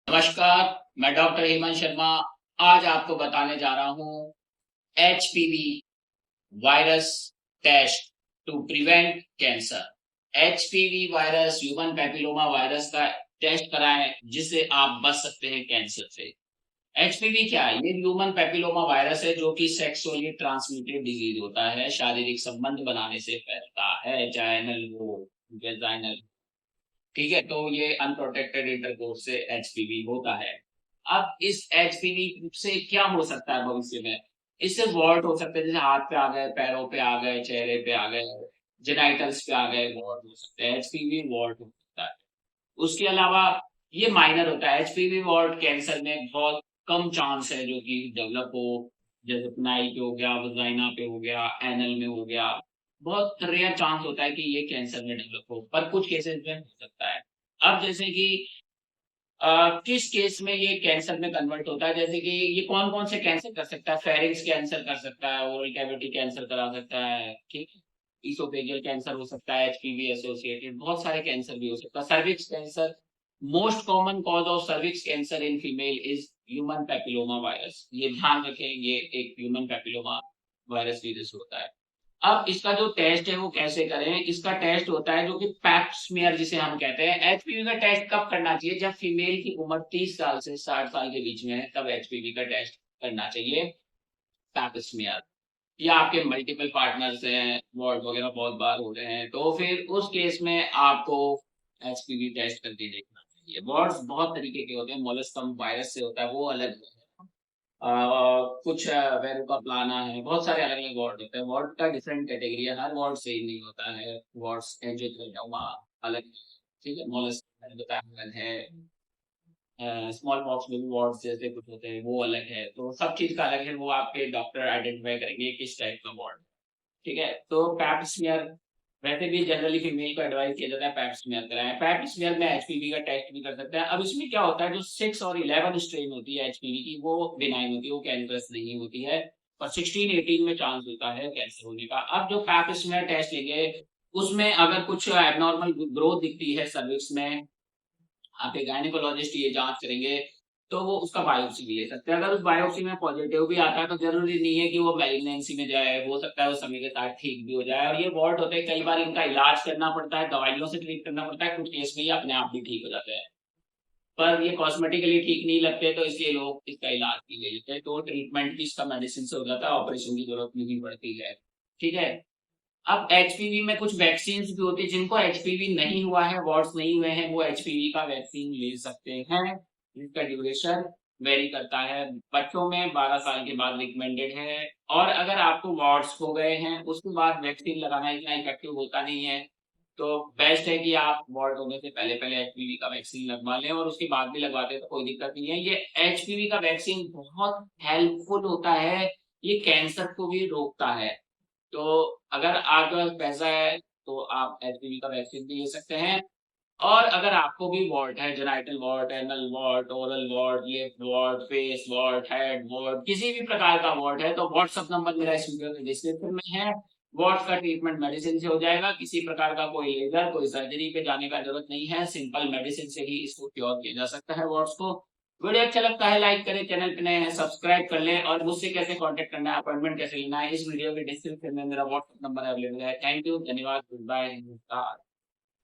नमस्कार, मैं डॉक्टर हेमंत शर्मा। आज आपको बताने जा रहा हूँ HPV virus test to prevent cancer. HPV virus human papilloma virus का टेस्ट कराएं जिससे आप बच सकते हैं कैंसर से। एचपीवी क्या है? ये ह्यूमन पैपिलोमा वायरस है जो कि सेक्सुअली ट्रांसमिटेड डिजीज होता है, शारीरिक संबंध बनाने से फैलता है, चाहे एनल हो, वेजाइनल। ठीक है, तो ये अनप्रोटेक्टेड इंटरकोर्स से एचपीवी होता है। अब इस एचपीवी से क्या हो सकता है भविष्य में? इससे वॉर्ट हो सकते हैं, जैसे हाथ पे आ गए, पैरों पे आ गए, चेहरे पे आ गए, जेनाइटल्स पे आ गए, वॉर्ट हो सकते हैं। एचपीवी वॉर्ट हो सकता है। उसके अलावा ये माइनर होता है। एचपीवी वॉर्ट कैंसर में बहुत कम चांस है जो कि डेवलप हो, जैसे नाई पे हो गया, वजाइना पे हो गया, एनल में हो गया। बहुत रेयर चांस होता है कि ये कैंसर में डेवलप हो, पर कुछ केसेस में हो सकता है। अब जैसे कि किस केस में ये कैंसर में कन्वर्ट होता है, जैसे कि ये कौन कौन से कैंसर कर सकता है? फेरिंग्स कैंसर कर सकता है, ओरल कैविटी कैंसर करा सकता है, ठीक है, इसोफेजियल कैंसर हो सकता है, एचपीवी एसोसिएटेड बहुत सारे कैंसर भी हो सकता है, cervix cancer. Most common cause of cervix cancer in female is human papilloma virus. ये ध्यान रखें, ये एक ह्यूमन पैपिलोमा वायरस वीरस होता है। अब इसका जो टेस्ट है वो कैसे करें? इसका टेस्ट होता है जो कि पैप स्मीयर जिसे हम कहते हैं। एचपीवी का टेस्ट कब करना चाहिए? जब फीमेल की उम्र 30 साल से 60 साल के बीच में है, तब एचपीवी का टेस्ट करना चाहिए। पैप स्मीयर, या आपके मल्टीपल पार्टनर्स हैं, वॉर्ड वगैरह बहुत बार हो रहे हैं, तो फिर उस केस में आपको एचपीवी टेस्ट करके देखना चाहिए। वॉर्ड्स बहुत तरीके के होते हैं। मोलस्कम वायरस से होता है, वो अलग है। कुछ वेरुका प्लाना है, बहुत सारे अलग अलग वार्ड होते हैं। वार्ड का डिफरेंट कैटेगरी है, हर वार्ड सेम नहीं होता है। वार्ड्स एंजियोग्रामा अलग है, ठीक है, मोलस्कम मैंने बताया अलग है। स्मॉल पॉक्स में भी वार्ड्स जैसे कुछ होते हैं, वो अलग है। तो सब चीज का अलग है, वो आपके डॉक्टर आइडेंटिफाई करेंगे किस टाइप का वार्ड। ठीक है, तो पैप स्मीयर वैसे भी जनरली फीमेल को एडवाइस किया जाता है पैप स्मीयर कराएं। पैप स्मीयर में एचपीवी का टेस्ट भी कर सकते हैं। अब इसमें क्या होता है, जो 6 और 11 स्ट्रेन होती है एचपीवी की, वो बिनाइन होती है, वो कैंसरस नहीं होती है। और 16-18 में चांस होता है कैंसर होने का। अब जो पैप स्मीयर टेस्ट लेंगे, उसमें अगर कुछ एबनॉर्मल ग्रोथ दिखती है सर्विक्स में, आपके गायनेकोलॉजिस्ट ये जांच करेंगे, तो वो उसका बायोप्सी भी ले सकते हैं। अगर उस बायोप्सी में पॉजिटिव भी आता है तो जरूरी नहीं है कि वो मैलिग्नेंसी में जाए, हो सकता है वो समय के साथ ठीक भी हो जाए। और ये वॉर्ड होते हैं, कई बार इनका इलाज करना पड़ता है, दवाइयों से ट्रीट करना पड़ता है, कुछ केस में ये अपने आप भी ठीक हो जाते हैं। पर ये कॉस्मेटिकली ठीक नहीं लगते, तो इसलिए लोग इसका इलाज भी ले लेते हैं। तो ट्रीटमेंट भी इसका मेडिसिन से हो जाता है, ऑपरेशन की जरूरत नहीं पड़ती है। ठीक है, अब एचपीवी में कुछ वैक्सीन भी होती है। जिनको एचपीवी नहीं हुआ है, वॉर्ड्स नहीं हुए हैं, वो एचपीवी का वैक्सीन ले सकते हैं। जिसका ड्यूरेशन वेरी करता है। बच्चों में 12 साल के बाद रिकमेंडेड है। और अगर आपको वॉर्ड्स हो गए हैं, उसके बाद वैक्सीन लगाना इतना इफेक्टिव होता नहीं है। तो बेस्ट है कि आप वॉर्ड होने से पहले पहले एचपीवी का वैक्सीन लगवा लें, और उसके बाद भी लगवाते हैं तो कोई दिक्कत नहीं है। ये एचपीवी का वैक्सीन बहुत हेल्पफुल होता है, ये कैंसर को भी रोकता है। तो अगर आपके पास पैसा है तो आप एचपीवी का वैक्सीन भी ले सकते हैं। और अगर आपको भी वॉर्ट है, genital wart, anal wart, oral wart, lip wart, face wart, head wart, किसी भी प्रकार का वॉर्ट है, तो व्हाट्सएप नंबर मेरा इस वीडियो के डिस्क्रिप्शन में है। वॉर्ट का ट्रीटमेंट मेडिसिन से हो जाएगा। किसी प्रकार का कोई लेजर, कोई सर्जरी पे जाने का जरूरत नहीं है। सिंपल मेडिसिन से ही इसको क्योर किया जा सकता है वॉर्ट्स को। वीडियो अच्छा लगता है लाइक करें, चैनल पे नए हैं सब्सक्राइब कर लें। और मुझसे कैसे कांटेक्ट करना है, अपॉइंटमेंट कैसे लेना है, इस वीडियो के डिस्क्रिप्शन में मेरा व्हाट्सएप नंबर अवेलेबल है। थैंक यू, धन्यवाद, गुड बाय, नमस्कार।